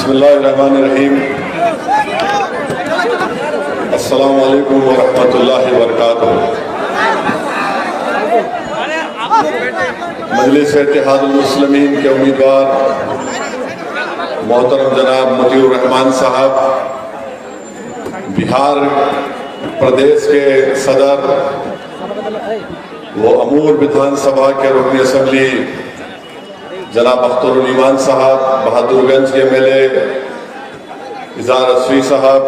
बिस्मिल्लाहिर्रहमानिर्रहीम। अस्सलामु अलैकुम वरहमतुल्लाहि वबरकातुहू। मजलिस इत्तेहादुल मुस्लिमीन के उम्मीदवार मोहतरम जनाब मतीउर रहमान साहब, बिहार प्रदेश के सदर वो अमूर विधानसभा के रुकन असम्बली जनाब अख्तरुल ईमान साहब, बहादुरगंज के एमएलए इज़हार रज़वी साहब,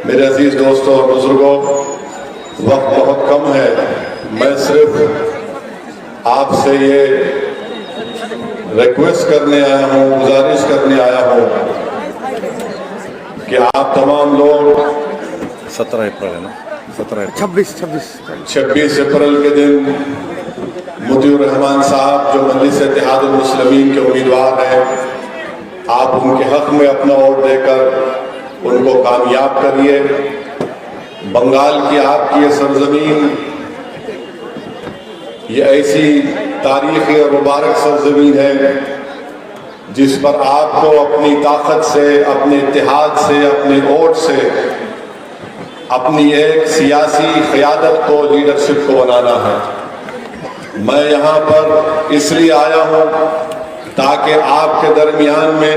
मेरे अजीज दोस्तों और बुजुर्गों, वक्त बहुत कम है। मैं सिर्फ आपसे ये रिक्वेस्ट करने आया हूँ, गुजारिश करने आया हूँ कि आप तमाम लोग 17 अप्रैल है ना, 26 अप्रैल के दिन मतीउर रहमान साहब जो मजलिस इत्तेहादुल मुस्लिमीन के उम्मीदवार हैं, आप उनके हक में अपना वोट देकर उनको कामयाब करिए। बंगाल की आपकी ये सरजमीन, ये ऐसी तारीखी और मुबारक सरजमीन है जिस पर आपको अपनी ताकत से, अपने इत्तेहाद से, अपने वोट से अपनी एक सियासी क़यादत को, लीडरशिप को बनाना है। मैं यहाँ पर इसलिए आया हूँ ताकि आपके दरमियान में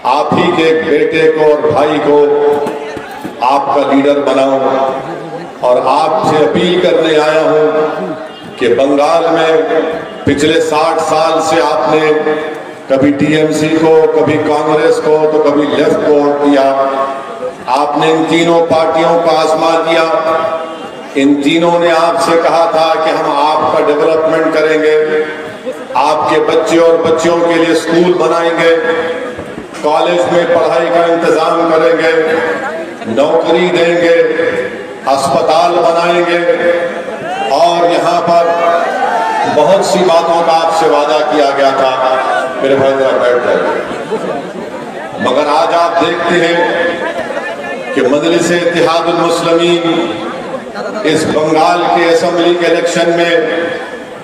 आप ही के एक बेटे को और भाई को आपका लीडर बनाऊं, और आपसे अपील करने आया हूँ कि बंगाल में पिछले 60 साल से आपने कभी टीएमसी को, कभी कांग्रेस को, तो कभी लेफ्ट को वोट दिया। आपने इन तीनों पार्टियों का आजमा दिया। इन तीनों ने आपसे कहा था कि हम आपका डेवलपमेंट करेंगे, आपके बच्चे और बच्चियों के लिए स्कूल बनाएंगे, कॉलेज में पढ़ाई का इंतजाम करेंगे, नौकरी देंगे, अस्पताल बनाएंगे, और यहाँ पर बहुत सी बातों का आपसे वादा किया गया था। मेरे भाई जरा बैठ जाइए। मगर आज आप देखते हैं कि मजलिस इत्तेहादुल मुस्लिमीन इस बंगाल के असेंबली के इलेक्शन में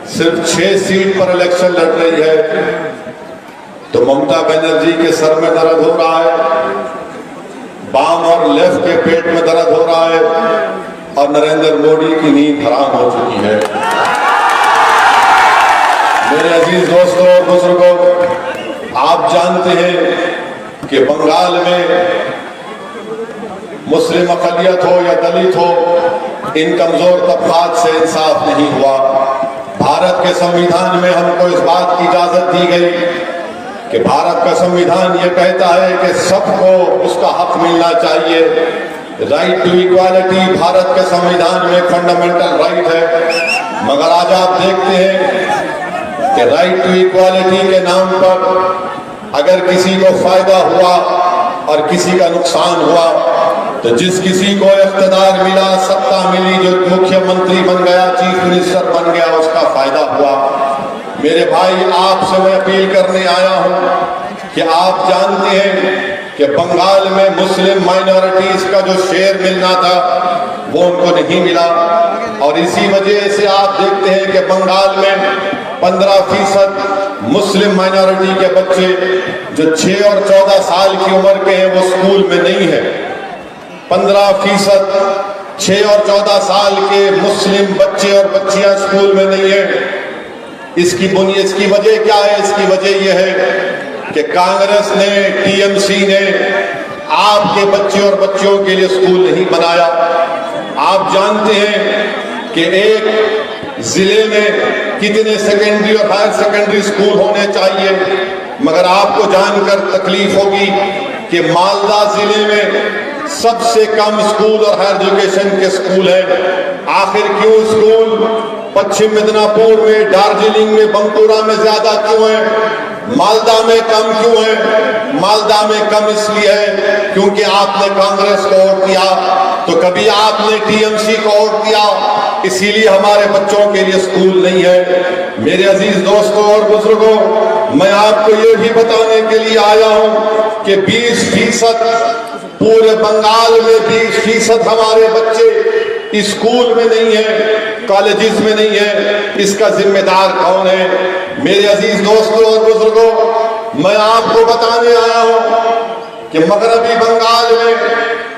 सिर्फ 6 सीट पर इलेक्शन लड़ रही है, तो ममता बनर्जी के सर में दर्द हो रहा है, बाम और लेफ्ट के पेट में दर्द हो रहा है, और नरेंद्र मोदी की नींद हराम हो चुकी है। मेरे अजीज दोस्तों और बुजुर्गों, आप जानते हैं कि बंगाल में मुस्लिम अक़लियत हो या दलित हो, इन कमजोर तबकात से इंसाफ नहीं हुआ। भारत के संविधान में हमको इस बात की इजाजत दी गई कि भारत का संविधान ये कहता है कि सबको उसका हक मिलना चाहिए। राइट टू इक्वालिटी भारत के संविधान में फंडामेंटल राइट है। मगर आज आप देखते हैं कि राइट टू इक्वालिटी के नाम पर अगर किसी को फायदा हुआ और किसी का नुकसान हुआ, तो जिस किसी को इख्तिदार मिला, सत्ता मिली, जो मुख्यमंत्री बन गया, चीफ मिनिस्टर बन गया, उसका फायदा हुआ। मेरे भाई, आपसे मैं अपील करने आया हूं कि आप जानते हैं कि बंगाल में मुस्लिम माइनॉरिटीज का जो शेयर मिलना था वो उनको नहीं मिला, और इसी वजह से आप देखते हैं कि बंगाल में 15% मुस्लिम माइनॉरिटी के बच्चे जो 6 और 14 साल की उम्र के हैं वो स्कूल में नहीं है। 15% 6 और 14 साल के मुस्लिम बच्चे और बच्चियां स्कूल में नहीं है। इसकी वजह क्या है? इसकी वजह यह है कि कांग्रेस ने, टीएमसी ने आपके बच्चे और बच्चियों के लिए स्कूल नहीं बनाया। आप जानते हैं कि एक जिले में कितने सेकेंडरी और हायर सेकेंडरी स्कूल होने चाहिए, मगर आपको जानकर तकलीफ होगी कि मालदा जिले में सबसे कम स्कूल और हायर एजुकेशन के स्कूल है। आखिर क्यों स्कूल पश्चिम मिदनापुर में, दार्जिलिंग में, बंकुरा में ज्यादा क्यों है, मालदा में कम क्यों है? मालदा में कम इसलिए है क्योंकि आपने कांग्रेस को वोट दिया, तो कभी आपने टीएमसी को वोट दिया, इसीलिए हमारे बच्चों के लिए स्कूल नहीं है। मेरे अजीज दोस्तों और बुजुर्गों, मैं आपको ये भी बताने के लिए आया हूं कि 20% पूरे बंगाल में 20% हमारे बच्चे स्कूल में नहीं है, कॉलेजेस में नहीं है। इसका जिम्मेदार कौन है? मेरे अजीज दोस्तों और बुजुर्गों, मैं आपको बताने आया हूं कि मगरबी बंगाल में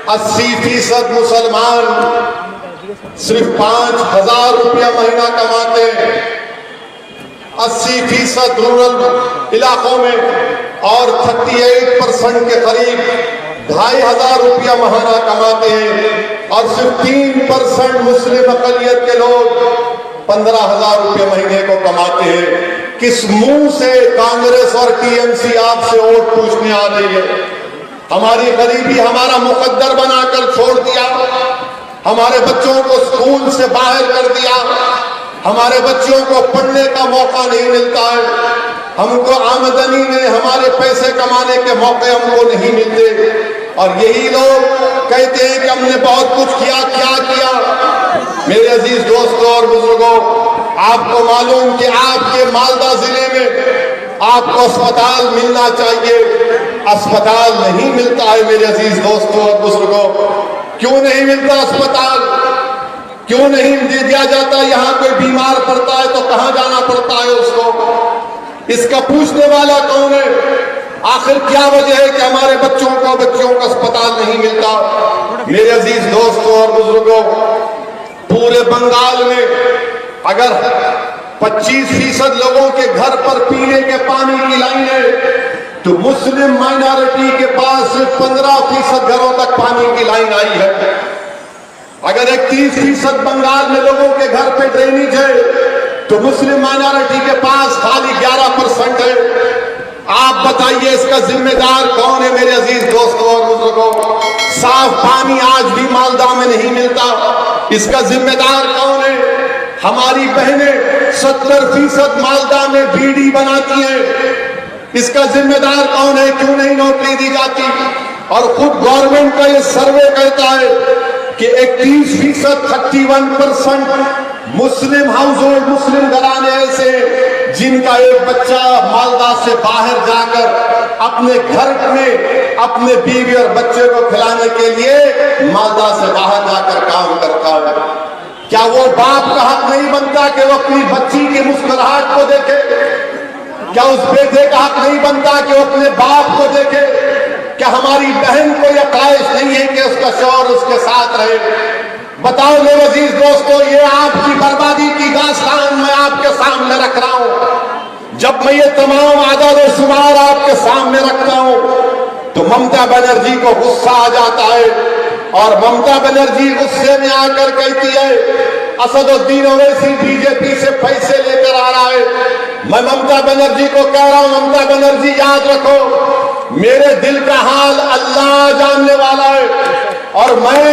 80% मुसलमान सिर्फ 5,000 रुपया महीना कमाते हैं। 80% रूरल इलाकों में और 38% के करीब 2,500 रुपया महीना कमाते हैं और सिर्फ 3% मुस्लिम अकलियत के लोग 15,000 रुपये महीने को कमाते हैं। किस मुंह से कांग्रेस और टीएमसी आपसे वोट पूछने आ रही है? हमारी गरीबी हमारा मुकद्दर बनाकर छोड़ दिया, हमारे बच्चों को स्कूल से बाहर कर दिया, हमारे बच्चों को पढ़ने का मौका नहीं मिलता है, हमको आमदनी में हमारे पैसे कमाने के मौके हमको नहीं मिलते और यही लोग कहते हैं कि हमने बहुत कुछ किया। क्या किया? मेरे अजीज दोस्तों और बुजुर्गों, आपको मालूम कि आपके मालदा जिले में आपको अस्पताल मिलना चाहिए, अस्पताल नहीं मिलता है। मेरे अजीज दोस्तों और बुजुर्गों, क्यों नहीं मिलता अस्पताल? क्यों नहीं दिया जाता? यहाँ कोई बीमार पड़ता है तो कहाँ जाना पड़ता है उसको? इसका पूछने वाला कौन है? आखिर क्या वजह है कि हमारे बच्चों को अस्पताल नहीं मिलता? मेरे अजीज दोस्तों और बुजुर्गों, पूरे बंगाल में अगर 25% लोगों के घर पर पीने के पानी की लाइन है तो मुस्लिम माइनॉरिटी के पास सिर्फ 15% घरों तक पानी की लाइन आई है। अगर 31% बंगाल में लोगों के घर पे ड्रेनेज है तो मुस्लिम माइनॉरिटी के पास खाली 11% है। आप बताइए इसका जिम्मेदार कौन है? मेरे अजीज दोस्तों और बुजुर्गों, साफ पानी आज भी मालदा में नहीं मिलता, इसका जिम्मेदार कौन है? हमारी बहनें 70% मालदा में बीड़ी बनाती हैं, इसका जिम्मेदार कौन है? क्यों नहीं नौकरी दी जाती? और खुद गवर्नमेंट का ये सर्वे कहता है कि 31% 31% मुस्लिम हाउस होल्ड, मुस्लिम घराने ऐसे जिनका एक बच्चा मालदा से बाहर जाकर अपने घर में अपने बीवी और बच्चे को खिलाने के लिए मालदा से बाहर जाकर काम करता है। क्या वो बाप का हक नहीं बनता कि वो अपनी बच्ची की मुस्कुराहट को देखे? क्या उस बेटे का हक नहीं बनता कि वो अपने बाप को देखे? क्या हमारी बहन को यह ख्वाहिश नहीं है कि उसका शौहर उसके साथ रहे? बताओ मेरे अजीज दोस्तों, ये आपकी बर्बादी की दास्तान मैं आपके सामने रख रहा हूं। जब मैं ये तमाम आदत और शुमार आपके सामने रखता हूं तो ममता बनर्जी को गुस्सा आ जाता है और ममता बनर्जी गुस्से में आकर कहती है असदुद्दीन ओवैसी बीजेपी से पैसे लेकर आ रहा है। मैं ममता बनर्जी को कह रहा हूं, ममता बनर्जी याद रखो, मेरे दिल का हाल अल्लाह जानने वाला है और मैं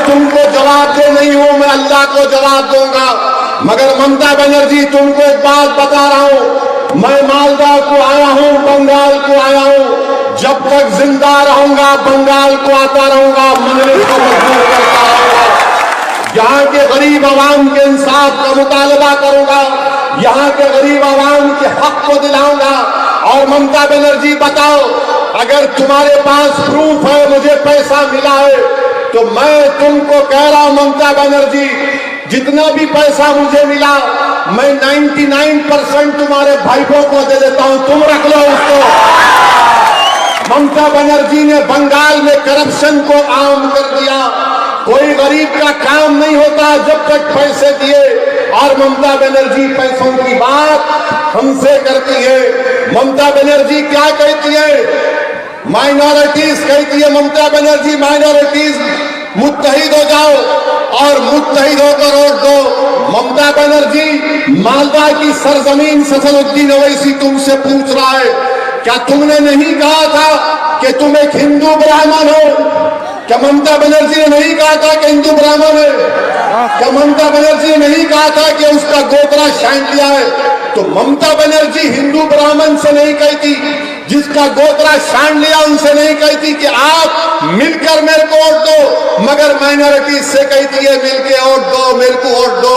तुमको जवाब दे नहीं हूं, मैं अल्लाह को जवाब दूंगा। मगर ममता बनर्जी, तुमको एक बात बता रहा हूं, मैं मालदा को आया हूं, बंगाल को आया हूं, जब तक जिंदा रहूंगा बंगाल को आता रहूंगा, मंगलेश को मजबूर करता रहूंगा, यहाँ के गरीब आवाम के इंसाफ का मुतालबा करूंगा, यहाँ के गरीब आवाम के हक को दिलाऊंगा। और ममता बनर्जी बताओ, अगर तुम्हारे पास प्रूफ है मुझे पैसा मिला है तो मैं तुमको कह रहा हूं ममता बनर्जी, जितना भी पैसा मुझे मिला मैं 99% तुम्हारे भाइयों को दे देता हूं, तुम रख लो उसको। ममता बनर्जी ने बंगाल में करप्शन को आम कर दिया, कोई गरीब का काम नहीं होता जब तक पैसे दिए, और ममता बनर्जी पैसों की बात हमसे करती है। ममता बनर्जी क्या कहती है? माइनॉरिटीज कहती है ममता बनर्जी, माइनॉरिटीज मुत्तहिद हो जाओ और मुत्तहिद होकर वोट दो। ममता बनर्जी, मालदा की सरजमीन असदुद्दीन ओवैसी तुमसे पूछ रहा है, क्या तुमने नहीं कहा था कि तुम एक हिंदू ब्राह्मण हो? क्या ममता बनर्जी ने नहीं कहा था कि हिंदू ब्राह्मण है? क्या ममता बनर्जी ने नहीं कहा था कि उसका गोत्रा छांट लिया है? तो ममता बनर्जी हिंदू ब्राह्मण से नहीं कहती, जिसका गोत्रा छांट लिया उनसे नहीं कहती कि आप मिलकर मेरे को वोट दो, मगर माइनॉरिटी से कहती है मिलके वोट दो, मेरे को वोट दो।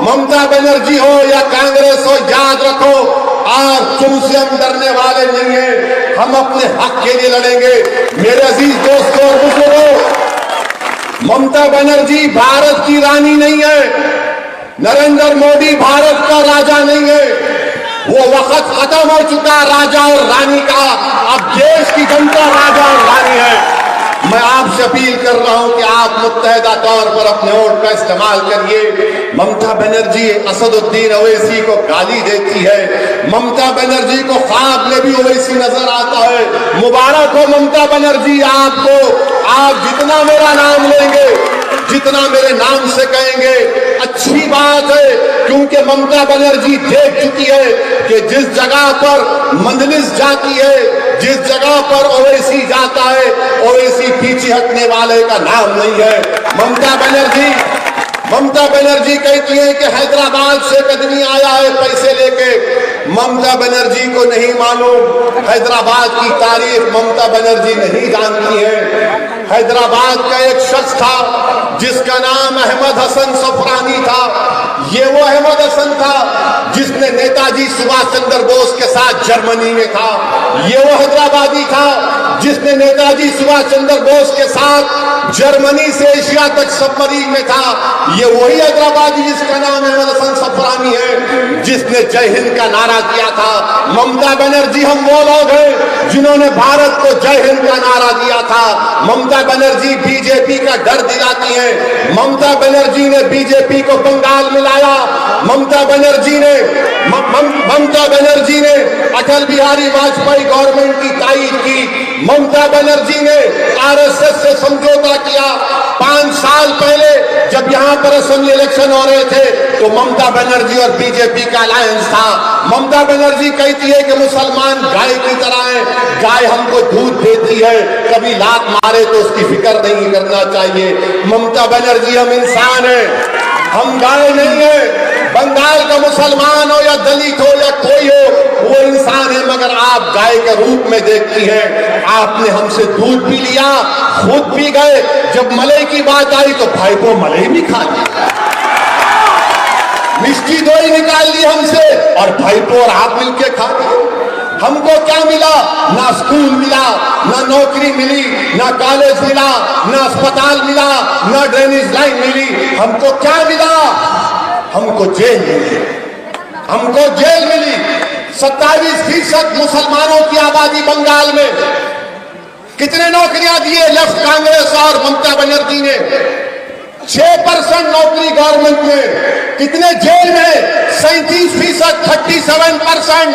ममता बनर्जी हो या कांग्रेस हो, याद रखो आज तुमसे हम डरने वाले नहीं है, हम अपने हक के लिए लड़ेंगे। मेरे अजीज दोस्तों और बुजुर्गों, ममता बनर्जी भारत की रानी नहीं है, नरेंद्र मोदी भारत का राजा नहीं है, वो वक्त वक्त खत्म हो चुका राजा और रानी का, अब देश की जनता राजा और रानी है। मैं आपसे अपील कर रहा हूं कि आप मुत्तहदा तौर पर अपने वोट का इस्तेमाल करिए। ममता बनर्जी असदुद्दीन ओवैसी को गाली देती है, ममता बनर्जी को ख्वाब में भी ओवैसी नजर आता है। मुबारक हो ममता बनर्जी आपको, आप जितना मेरा नाम लेंगे, जितना मेरे नाम से कहेंगे अच्छी बात है, क्योंकि ममता बनर्जी देख चुकी है कि जिस जगह पर मंजलिस जाती है, जिस जगह पर ओवैसी जाता है, ओवैसी पीछे हटने वाले का नाम नहीं है। ममता बनर्जी कहती है कि हैदराबाद से एक आदमी आया है पैसे लेके। ममता बनर्जी को नहीं मालूम, हैदराबाद की तारीख ममता बनर्जी नहीं जानती है। हैदराबाद का एक शख्स था जिसका नाम अहमद हसन सफरानी था। ये वो अहमद हसन था जिसने नेताजी सुभाष चंद्र बोस के साथ जर्मनी में था। ये वो हैदराबादी था जिसने नेताजी सुभाष चंद्र बोस के साथ जर्मनी से एशिया तक सबमरीन में था। ये वही हैदराबादी जिसका नाम अहमद हसन सफरानी है, जिसने जय हिंद का नारा दिया था। ममता बनर्जी हम वो लोग हैं जिन्होंने भारत को जय हिंद का नारा दिया था। ममता बनर्जी बीजेपी का डर दिलाती है। ममता बनर्जी ने बीजेपी को बंगाल में लाया। ममता बनर्जी ने अटल बिहारी वाजपेयी गवर्नमेंट की तारीफ की। ममता बनर्जी ने आरएसएस से समझौता किया। 5 साल पहले जब यहां पर असेंबली इलेक्शन हो रहे थे तो ममता बनर्जी और बीजेपी का अलायंस था। ममता बनर्जी कहती है कि मुसलमान गाय की तरह है, गाय हमको दूध देती है, कभी लात मारे तो उसकी फिक्र नहीं करना चाहिए। ममता बनर्जी हम इंसान हैं, हम गाय नहीं है। बंगाल का मुसलमान हो या दलित हो या कोई हो, वो इंसान है, मगर आप गाय के रूप में देखती हैं। आपने हमसे दूध पी लिया, खुद पी गए, जब मलाई की बात आई तो भाई को मलाई भी खा लिया, मिष्टी दोई निकाल ली हमसे और भाई को और आप मिलके खा लिए। हमको क्या मिला? ना स्कूल मिला, ना नौकरी मिली, ना कॉलेज मिला, ना अस्पताल मिला, ना ड्रेनेज लाइन मिली। हमको क्या मिला? हमको जेल मिली। हमको जेल मिली। 27% मुसलमानों की आबादी बंगाल में। कितने नौकरियां दिए लेफ्ट कांग्रेस और ममता बनर्जी ने? 6% नौकरी गवर्नमेंट में। कितने जेल में? 37%, 37%।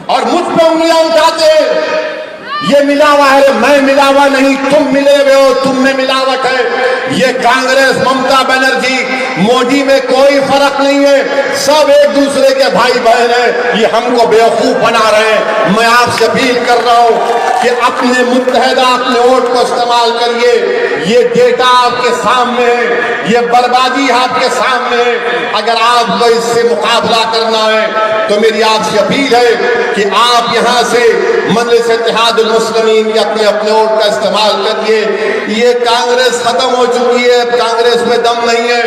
और मुझ पर उंगलियां उठाते हैं, ये मिलावा है, मैं मिलावा नहीं, तुम मिले हुए हो, तुम में मिलावट है। ये कांग्रेस, ममता बनर्जी, मोदी में कोई फर्क नहीं है, सब एक दूसरे के भाई बहन हैं। ये हमको बेवकूफ बना रहे हैं। मैं आपसे अपील कर रहा हूं कि अपने मुत्तहदा अपने वोट को इस्तेमाल करिए। ये डेटा आपके सामने है, ये बर्बादी आपके सामने है। अगर आपको इससे मुकाबला करना है तो मेरी आपसे अपील है कि आप यहां से मजलिस इत्तेहादुल मुस्लिमीन के अपने अपने वोट का इस्तेमाल करिए। ये कांग्रेस खत्म हो चुकी है, कांग्रेस में दम नहीं है,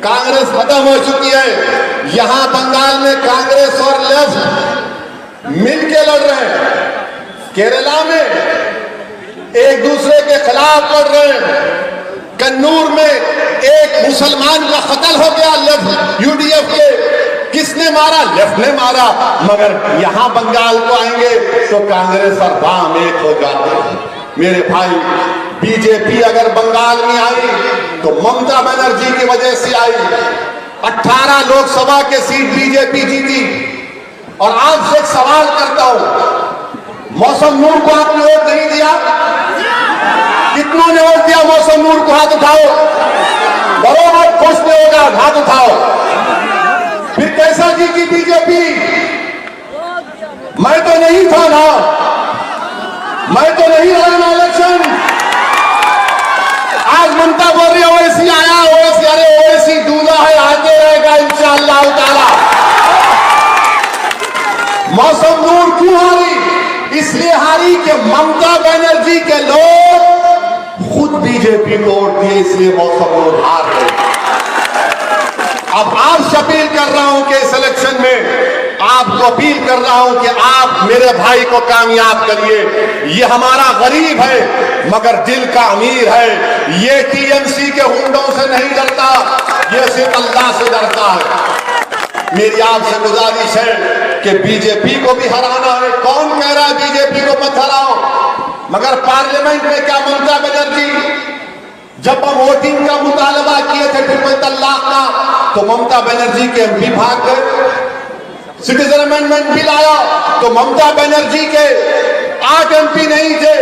कांग्रेस खत्म हो चुकी है। यहां बंगाल में कांग्रेस और लेफ्ट मिलके लड़ रहे हैं। केरला में एक दूसरे के खिलाफ लड़ रहे हैं। कन्नूर में एक मुसलमान का कत्ल हो गया लेफ्ट यूडीएफ के। किसने मारा? लेफ्ट ने मारा। मगर यहां बंगाल को आएंगे तो कांग्रेस और वाम एक हो जाते हैं। मेरे भाई, बीजेपी अगर बंगाल में आई तो ममता बनर्जी की वजह से आई। 18 लोकसभा के सीट बीजेपी जीती। और आपसे एक सवाल करता हूं, मौसम नूर को आपने वोट नहीं दिया? कितनों ने वोट दिया मौसम नूर को? हाथ उठाओ। बरोबर खुश नहीं होगा, हाथ उठाओ। फिर कैसा जीती बीजेपी? मैं तो नहीं था ना, मैं तो नहीं लड़ा ना इलेक्शन। आज ममता बोल रही है ओवैसी आया, ओवैसी, अरे ओवैसी दूल्हा है, आते रहेगा इंशाअल्लाह ताला। मौसम नूर क्यों हारी? इसलिए हारी कि ममता बनर्जी के लोग खुद बीजेपी को वोट दिए, इसलिए मौसम नूर हार गए। अब आपसे अपील कर रहा हूं कि इस इलेक्शन में आपको अपील कर रहा हूं कि आप मेरे भाई को कामयाब करिए। ये हमारा गरीब है मगर दिल का अमीर है। ये टीएमसी के हुंडों से नहीं डरता, ये सिर्फ अल्लाह से डरता है। मेरी आपसे गुजारिश है कि बीजेपी को भी हराना है। कौन कह रहा है बीजेपी को मत हराओ? मगर पार्लियामेंट में क्या ममता बनर्जी, जब हम वोटिंग का मुतालबा किए थे ट्रिपल तलाक का, तो ममता बनर्जी के एमपी भाग गए। सिटीजन अमेंडमेंट बिल आया तो ममता बनर्जी के 8 एमपी नहीं थे।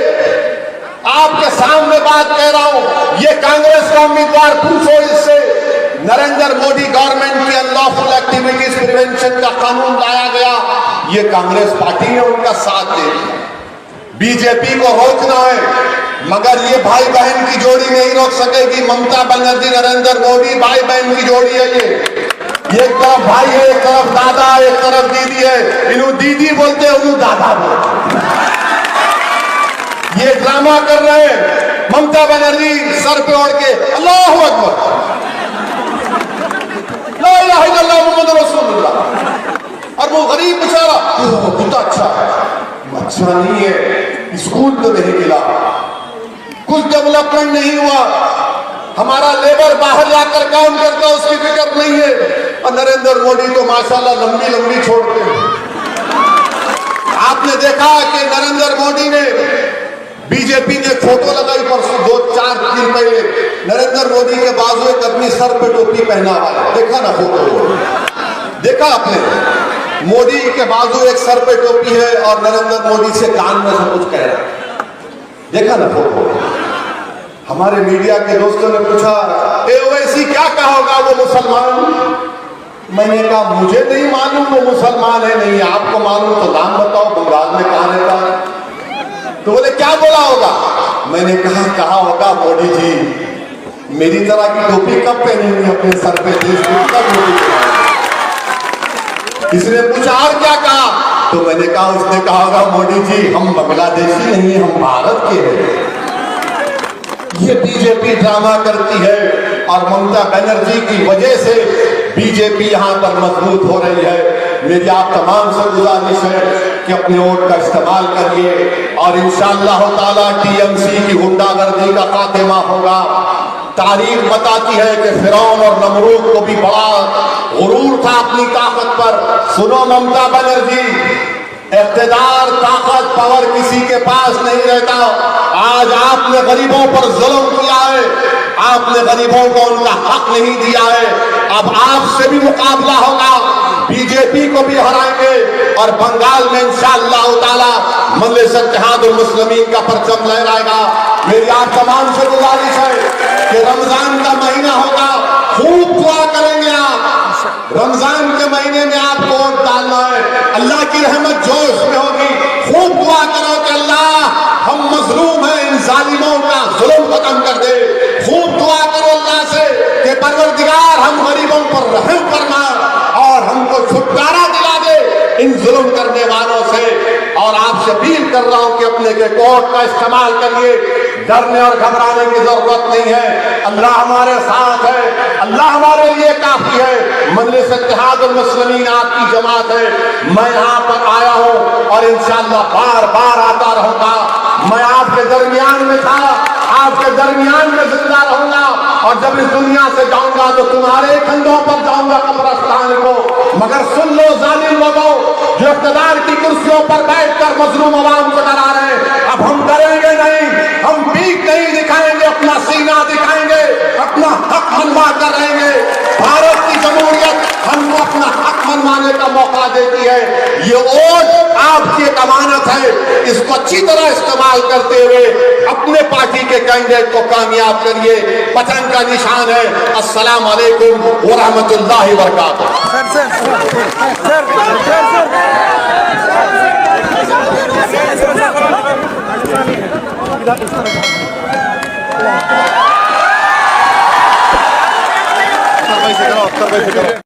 आपके सामने बात कह रहा हूं, ये कांग्रेस का उम्मीदवार, पूछो इससे। नरेंद्र मोदी गवर्नमेंट की अनलॉफुल एक्टिविटीज प्रिवेंशन का कानून लाया गया, ये कांग्रेस पार्टी ने उनका साथ दे दिया। बीजेपी को रोकना है, मगर ये भाई बहन की जोड़ी नहीं रोक सकेगी। ममता बनर्जी नरेंद्र मोदी भाई बहन की जोड़ी है। ये एक तरफ भाई है, एक तरफ दादा है, एक तरफ दीदी है। इन्हों दीदी बोलते हैं, उन्हों दादा बोलते हैं। ये ड्रामा कर रहे हैं। ममता बनर्जी सर पे ओढ़ के अल्लाहू अकबर, ला इलाहा इल्लल्लाह मुहम्मद रसूलुल्लाह, और वो गरीब बेचारा कितना अच्छा है, अच्छा नहीं है, स्कूल तो नहीं मिला, कुछ डेवलपमेंट नहीं हुआ, हमारा लेबर बाहर जाकर काम करता है, उसकी फिक्र नहीं है। और नरेंद्र मोदी तो माशाल्लाह लंबी लंबी छोड़ते हैं। आपने देखा कि नरेंद्र मोदी ने, बीजेपी ने फोटो लगाई परसों 2-4 दिन पहले, नरेंद्र मोदी के बाजू एक आदमी सर पे टोपी पहना हुआ है, देखा ना फोटो? देखा आपने? मोदी के बाजू एक सर पे टोपी है और नरेंद्र मोदी से कान में सब कुछ कह रहा है, देखा ना फोटो? हमारे मीडिया के दोस्तों ने पूछा, ओवैसी क्या कहोगा वो मुसलमान? मैंने कहा मुझे नहीं मालूम वो मुसलमान है नहीं, आपको मालूम तो नाम बताओ, बंगाल में कहां रहता है? तो बोले क्या बोला होगा? मैंने कहा होगा मोदी जी मेरी तरह की टोपी कब पहनेंगे अपने सर पे, देश को कब मोदी? इसने पूछा और क्या कहा? तो मैंने कहा, उसने कहा होगा मोदी जी हम बांग्लादेशी नहीं, हम भारत के हैं। ये बीजेपी ड्रामा करती है और ममता बनर्जी की वजह से बीजेपी यहां पर मजबूत हो रही है। मेरी आप तमाम से गुजारिश है कि अपने वोट का इस्तेमाल करिए और इंशाअल्लाह ताला टीएमसी की गुंडागर्दी का खात्मा होगा। तारीख बताती है कि फिरौन और नमरूद को भी बड़ा गुरूर था अपनी ताकत पर। सुनो ममता बनर्जी, इख्तिदार, ताकत, पावर किसी के पास नहीं रहता। आज आपने गरीबों पर जुल्म किया है, आपने गरीबों को उनका हक नहीं दिया है। अब आपसे भी मुकाबला होगा, बीजेपी को भी हराएंगे और बंगाल में इंशाअल्लाह ताला मजलिस इत्तेहादुल मुस्लिमीन का परचम लहराएगा। मेरी आप तमाम से गुजारिश है कि रमजान का महीना होगा, खूब दुआ करेंगे आप। रमजान के महीने में आपको वोट डालना है, अल्लाह की रहमत जोश में होगी। खूब दुआ करो कि अल्लाह हम मजलूम हैं, इन जालिमों का जुल्म खत्म कर दे। खूब दुआ करो अल्लाह से कि परवरदिगार हम गरीबों पर रहम फरमा और हमको छुटकारा दिला दे इन जुल्म करने वालों से। और आपसे अपील कर रहा हूं कि अपने के कोर्ट का इस्तेमाल करिए, डरने और घबराने की जरूरत नहीं है। अल्लाह हमारे साथ है, अल्लाह हमारे लिए काफी है। मजलिस इत्तेहादुल मुस्लिमीन आपकी जमात है। मैं यहाँ पर आया हूँ और इंशाअल्लाह बार बार आता रहूंगा। मैं आपके दरमियान में था, आपके दरमियान में जिंदा रहूंगा और जब इस दुनिया से जाऊंगा तो तुम्हारे कंधों पर जाऊंगा कब्रिस्तान को। मगर सुन लो जालिम लोगों, जो इख्तिदार की कुर्सियों पर बैठकर मजलूम अवाम को डरा रहे हैं, अब हम डरेंगे नहीं, हम पीठ नहीं दिखाएंगे, अपना सीना दिखाएंगे, अपना हक मनवा कर रहेंगे। भारत की जमहूरियत हमको अपना हक मनवाने का मौका देती है। ये वोट आपकी एक अमानत है, इसको अच्छी तरह इस्तेमाल करते हुए अपने पार्टी के कैंडिडेट को कामयाब करिए। पतंग का निशान है। अस्सलाम वालेकुम व रहमतुल्लाहि व बरकातुहू। सर